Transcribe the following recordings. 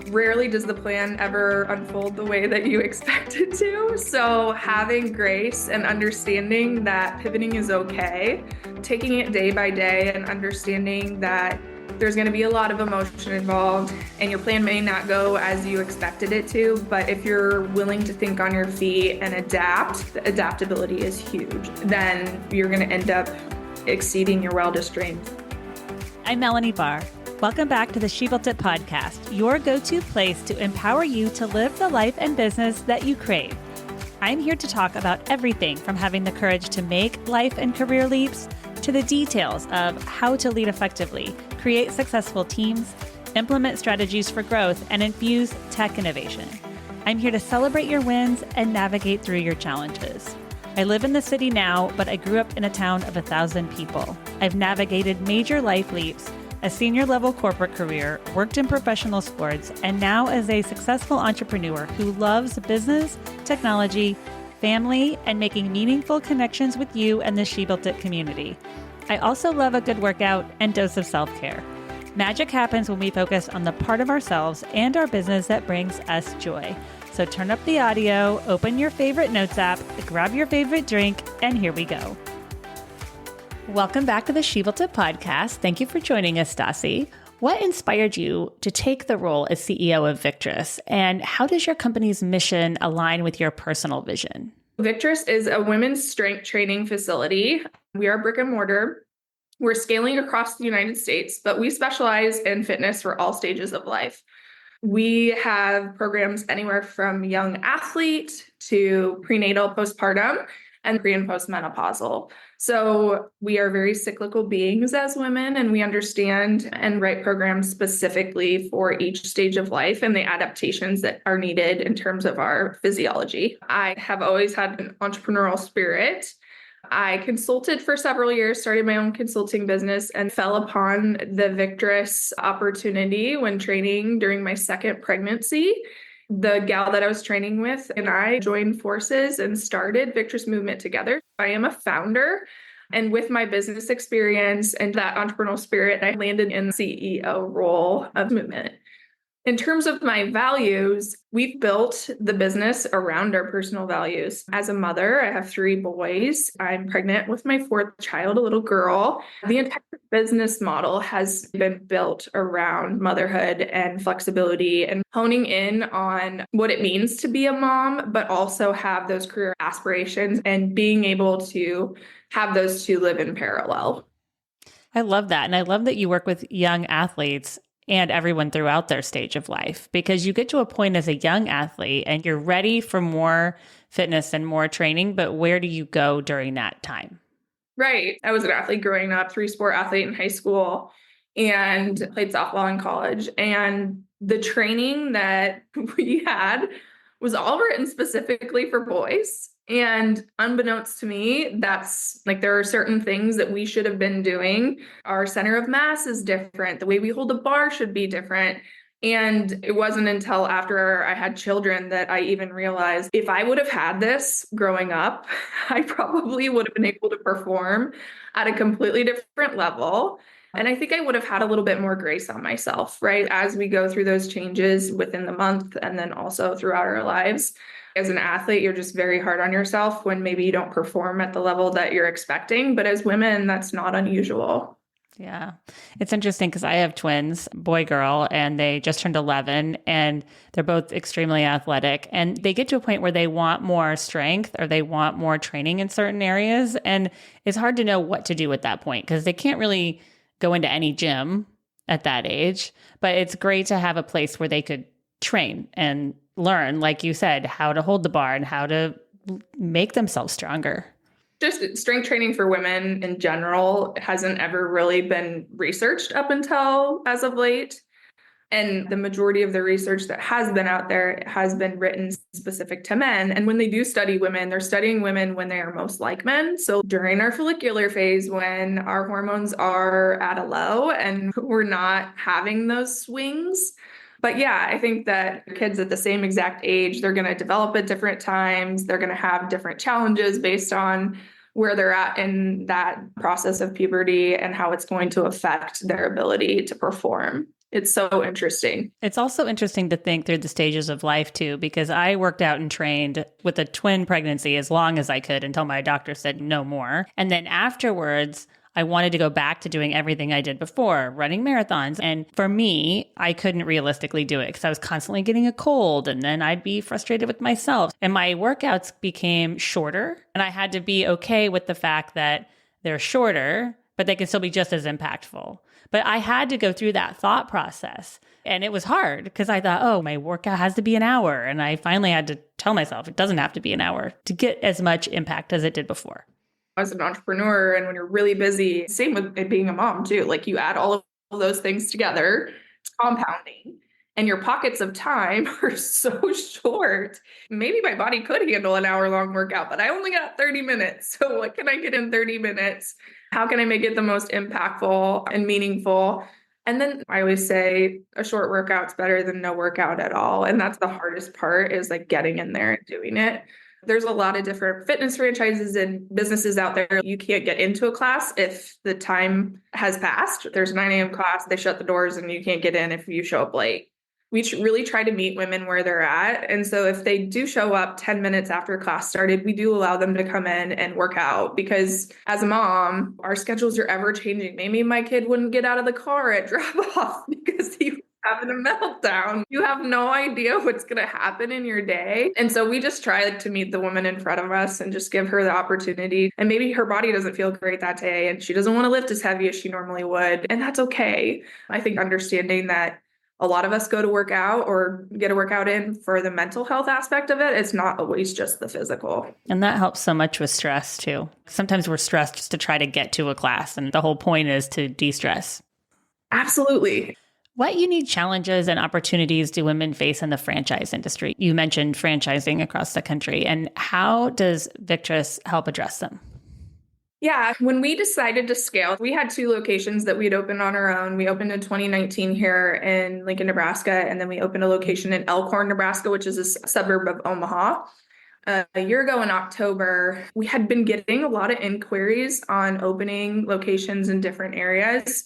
Rarely does the plan ever unfold the way that you expect it to. So having grace and understanding that pivoting is okay, taking it day by day and understanding that there's going to be a lot of emotion involved and your plan may not go as you expected it to, but if you're willing to think on your feet and adapt, the adaptability is huge. Then you're going to end up exceeding your wildest dreams. I'm Melanie Barr. Welcome back to the She Built It podcast, your go-to place to empower you to live the life and business that you crave. I'm here to talk about everything from having the courage to make life and career leaps to the details of how to lead effectively, create successful teams, implement strategies for growth, and infuse tech innovation. I'm here to celebrate your wins and navigate through your challenges. I live in the city now, but I grew up in a town of 1,000 people. I've navigated major life leaps, a senior level corporate career, worked in professional sports, and now as a successful entrepreneur who loves business, technology, family, and making meaningful connections with you and the She Built It community. I also love a good workout and dose of self-care. Magic happens when we focus on the part of ourselves and our business that brings us joy. So turn up the audio, open your favorite notes app, grab your favorite drink, and here we go. Welcome back to the She Built It podcast. Thank you for joining us, Stasi. What inspired you to take the role as CEO of Victress, and how does your company's mission align with your personal vision? Victress is a women's strength training facility. We are brick and mortar. We're scaling across the United States, but we specialize in fitness for all stages of life. We have programs anywhere from young athlete to prenatal, postpartum, and pre and postmenopausal. So we are very cyclical beings as women, and we understand and write programs specifically for each stage of life and the adaptations that are needed in terms of our physiology. I have always had an entrepreneurial spirit. I consulted for several years, started my own consulting business, and fell upon the Victress opportunity when training during my second pregnancy. The gal that I was training with and I joined forces and started Victress Movement together. I am a founder, and with my business experience and that entrepreneurial spirit, I landed in the CEO role of Movement. In terms of my values, we've built the business around our personal values. As a mother, I have 3 boys. I'm pregnant with my 4th child, a little girl. The entire business model has been built around motherhood and flexibility and honing in on what it means to be a mom, but also have those career aspirations and being able to have those 2 live in parallel. I love that. And I love that you work with young athletes and everyone throughout their stage of life, because you get to a point as a young athlete and you're ready for more fitness and more training, but where do you go during that time? Right. I was an athlete growing up, 3-sport athlete in high school, and played softball in college. And the training that we had was all written specifically for boys. And unbeknownst to me, that's like, there are certain things that we should have been doing. Our center of mass is different. The way we hold a bar should be different. And it wasn't until after I had children that I even realized if I would have had this growing up, I probably would have been able to perform at a completely different level. And I think I would have had a little bit more grace on myself, right? As we go through those changes within the month and then also throughout our lives. As an athlete, you're just very hard on yourself when maybe you don't perform at the level that you're expecting. But as women, that's not unusual. Yeah. It's interesting because I have twins, boy, girl, and they just turned 11 and they're both extremely athletic, and they get to a point where they want more strength or they want more training in certain areas. And it's hard to know what to do at that point because they can't really go into any gym at that age, but it's great to have a place where they could train and learn, like you said, how to hold the bar and how to make themselves stronger. Just strength training for women in general hasn't ever really been researched up until as of late. And the majority of the research that has been out there has been written specific to men. And when they do study women, they're studying women when they are most like men. So during our follicular phase, when our hormones are at a low and we're not having those swings. But yeah, I think that kids at the same exact age, they're going to develop at different times. They're going to have different challenges based on where they're at in that process of puberty and how it's going to affect their ability to perform. It's so interesting. It's also interesting to think through the stages of life too, because I worked out and trained with a twin pregnancy as long as I could until my doctor said no more. And then afterwards, I wanted to go back to doing everything I did before, running marathons. And for me, I couldn't realistically do it because I was constantly getting a cold and then I'd be frustrated with myself. And my workouts became shorter. And I had to be okay with the fact that they're shorter, but they can still be just as impactful. But I had to go through that thought process. And it was hard because I thought, oh, my workout has to be an hour. And I finally had to tell myself it doesn't have to be an hour to get as much impact as it did before. As an entrepreneur, and when you're really busy, same with it being a mom too, like you add all of those things together, it's compounding. And your pockets of time are so short. Maybe my body could handle an hour-long workout, but I only got 30 minutes. So what can I get in 30 minutes? How can I make it the most impactful and meaningful? And then I always say a short workout's better than no workout at all. And that's the hardest part, is like getting in there and doing it. There's a lot of different fitness franchises and businesses out there. You can't get into a class if the time has passed. There's a 9 a.m. class, they shut the doors and you can't get in if you show up late. We really try to meet women where they're at. And so if they do show up 10 minutes after class started, we do allow them to come in and work out, because as a mom, our schedules are ever changing. Maybe my kid wouldn't get out of the car at drop off because he was having a meltdown. You have no idea what's going to happen in your day. And so we just try to meet the woman in front of us and just give her the opportunity. And maybe her body doesn't feel great that day and she doesn't want to lift as heavy as she normally would. And that's okay. I think understanding that a lot of us go to work out or get a workout in for the mental health aspect of it. It's not always just the physical. And that helps so much with stress too. Sometimes we're stressed just to try to get to a class, and the whole point is to de-stress. Absolutely. What unique challenges and opportunities do women face in the franchise industry? You mentioned franchising across the country, and how does Victress help address them? Yeah, when we decided to scale, we had 2 locations that we'd opened on our own. We opened in 2019 here in Lincoln, Nebraska, and then we opened a location in Elkhorn, Nebraska, which is a suburb of Omaha. A year ago in October, we had been getting a lot of inquiries on opening locations in different areas.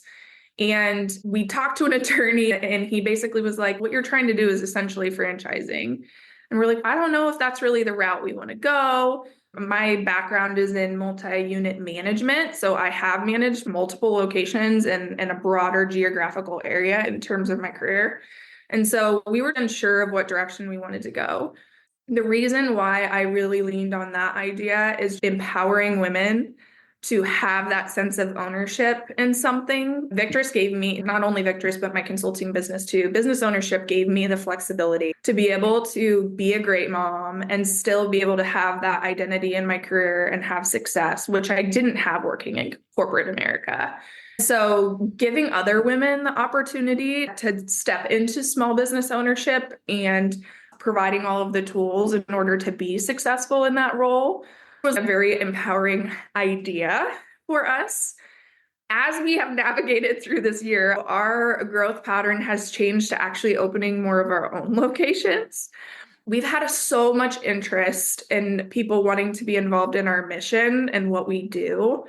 And we talked to an attorney, and he basically was like, what you're trying to do is essentially franchising. And we're like, I don't know if that's really the route we want to go. My background is in multi-unit management. So I have managed multiple locations in a broader geographical area in terms of my career. And so we were unsure of what direction we wanted to go. The reason why I really leaned on that idea is empowering women to have that sense of ownership in something. Victress gave me, not only Victress, but my consulting business too, business ownership gave me the flexibility to be able to be a great mom and still be able to have that identity in my career and have success, which I didn't have working in corporate America. So giving other women the opportunity to step into small business ownership and providing all of the tools in order to be successful in that role was a very empowering idea for us. As we have navigated through this year, our growth pattern has changed to actually opening more of our own locations. We've had so much interest in people wanting to be involved in our mission and what we do,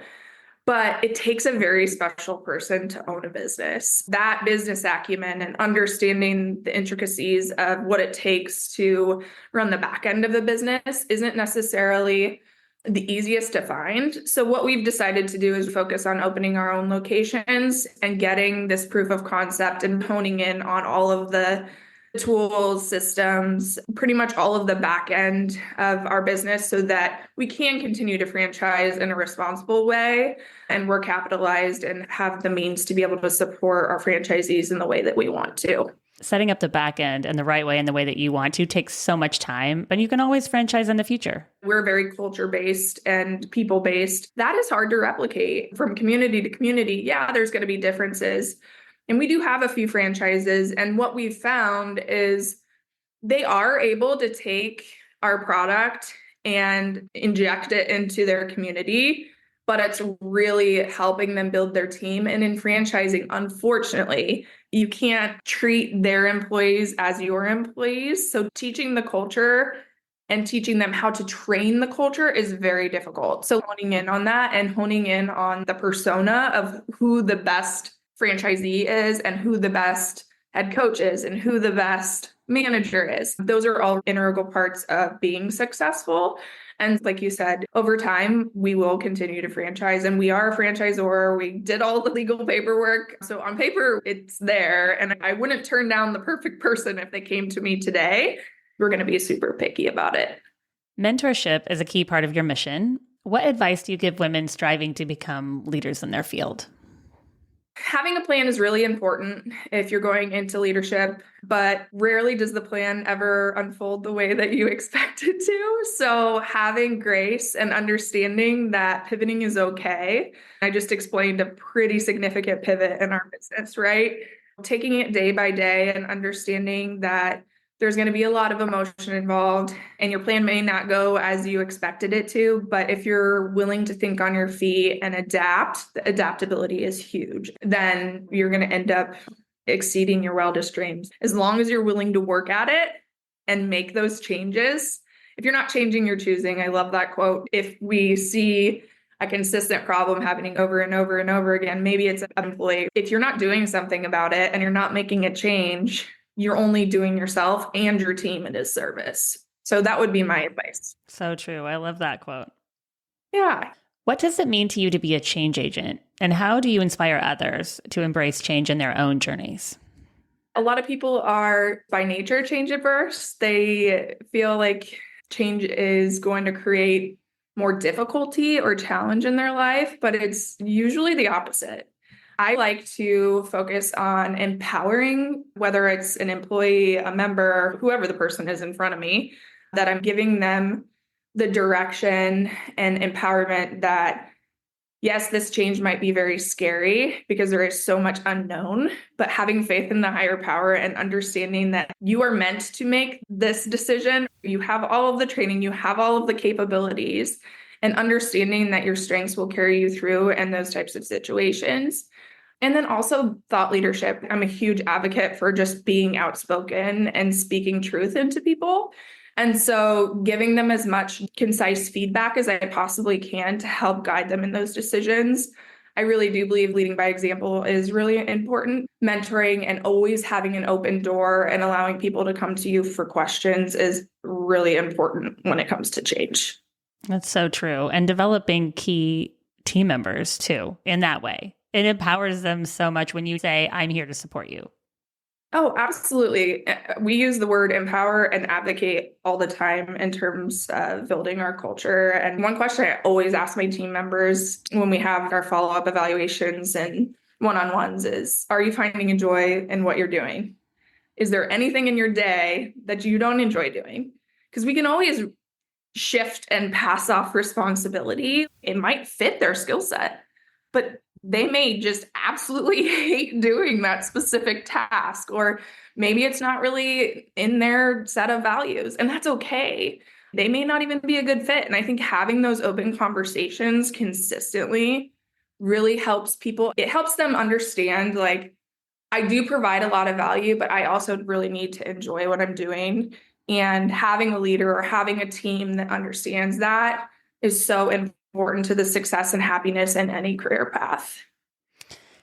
but it takes a very special person to own a business. That business acumen and understanding the intricacies of what it takes to run the back end of the business isn't necessarily the easiest to find. So what we've decided to do is focus on opening our own locations and getting this proof of concept and honing in on all of the tools, systems, pretty much all of the back end of our business so that we can continue to franchise in a responsible way and we're capitalized and have the means to be able to support our franchisees in the way that we want to. Setting up the back end in the right way and the way that you want to takes so much time, but you can always franchise in the future. We're very culture-based and people-based. That is hard to replicate from community to community. Yeah, there's going to be differences. And we do have a few franchises. And what we've found is they are able to take our product and inject it into their community, but it's really helping them build their team. And in franchising, unfortunately, you can't treat their employees as your employees. So teaching the culture and teaching them how to train the culture is very difficult. So honing in on that and honing in on the persona of who the best franchisee is and who the best head coach is and who the best manager is. Those are all integral parts of being successful. And like you said, over time, we will continue to franchise, and we are a franchisor. We did all the legal paperwork. So on paper, it's there. And I wouldn't turn down the perfect person if they came to me today. We're going to be super picky about it. Mentorship is a key part of your mission. What advice do you give women striving to become leaders in their field? Having a plan is really important if you're going into leadership, but rarely does the plan ever unfold the way that you expect it to. So having grace and understanding that pivoting is okay. I just explained a pretty significant pivot in our business, right? Taking it day by day and understanding that there's going to be a lot of emotion involved and your plan may not go as you expected it to. But if you're willing to think on your feet and adapt, the adaptability is huge. Then you're going to end up exceeding your wildest dreams. As long as you're willing to work at it and make those changes. If you're not changing, you're choosing. I love that quote. If we see a consistent problem happening over and over and over again, maybe it's an employee. If you're not doing something about it and you're not making a change, you're only doing yourself and your team a disservice. So that would be my advice. So true. I love that quote. Yeah. What does it mean to you to be a change agent? And how do you inspire others to embrace change in their own journeys? A lot of people are by nature change averse. They feel like change is going to create more difficulty or challenge in their life, but it's usually the opposite. I like to focus on empowering, whether it's an employee, a member, whoever the person is in front of me, that I'm giving them the direction and empowerment that, yes, this change might be very scary because there is so much unknown, but having faith in the higher power and understanding that you are meant to make this decision. You have all of the training, you have all of the capabilities, and understanding that your strengths will carry you through in those types of situations. And then also thought leadership. I'm a huge advocate for just being outspoken and speaking truth into people. And so giving them as much concise feedback as I possibly can to help guide them in those decisions. I really do believe leading by example is really important. Mentoring and always having an open door and allowing people to come to you for questions is really important when it comes to change. That's so true. And developing key team members too, in that way. It empowers them so much when you say, I'm here to support you. Oh, absolutely. We use the word empower and advocate all the time in terms of building our culture. And one question I always ask my team members when we have our follow-up evaluations and one-on-ones is, are you finding joy in what you're doing? Is there anything in your day that you don't enjoy doing? Because we can always shift and pass off responsibility. It might fit their skill set, but they may just absolutely hate doing that specific task, or maybe it's not really in their set of values, and that's okay. They may not even be a good fit. And I think having those open conversations consistently really helps people. It helps them understand, like, I do provide a lot of value, but I also really need to enjoy what I'm doing. And having a leader or having a team that understands that is so important to the success and happiness in any career path.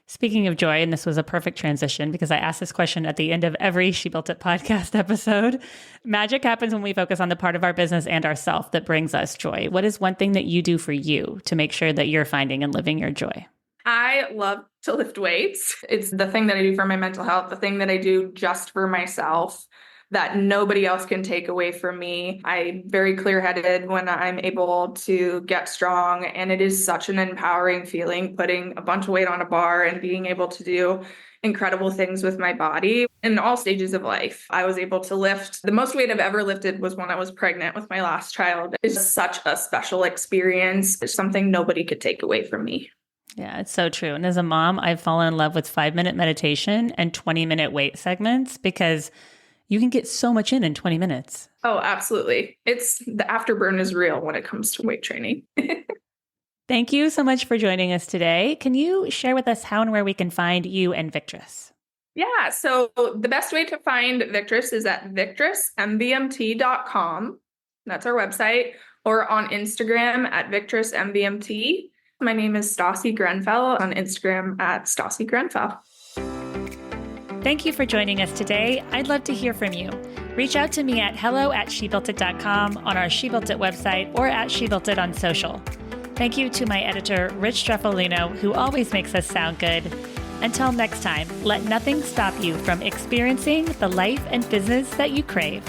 Speaking of joy, and this was a perfect transition because I ask this question at the end of every She Built It podcast episode. Magic happens when we focus on the part of our business and ourself that brings us joy. What is one thing that you do for you to make sure that you're finding and living your joy? I love to lift weights. It's the thing that I do for my mental health, the thing that I do just for myself, that nobody else can take away from me. I'm very clear-headed when I'm able to get strong, and it is such an empowering feeling putting a bunch of weight on a bar and being able to do incredible things with my body in all stages of life. I was able to lift. The most weight I've ever lifted was when I was pregnant with my last child. It's such a special experience. It's something nobody could take away from me. Yeah, it's so true. And as a mom, I've fallen in love with 5-minute meditation and 20-minute weight segments because you can get so much in 20 minutes. Oh, absolutely. It's the afterburn is real when it comes to weight training. Thank you so much for joining us today. Can you share with us how and where we can find you and Victress? Yeah, so the best way to find Victress is at victressmbmt.com. That's our website, or on Instagram at victressmbmt. My name is Stasi Grenfell on Instagram at Stasi Grenfell. Thank you for joining us today. I'd love to hear from you. Reach out to me at hello@shebuiltit.com, on our She Built It website, or at She Built It on social. Thank you to my editor, Rich Streffolino, who always makes us sound good. Until next time, let nothing stop you from experiencing the life and business that you crave.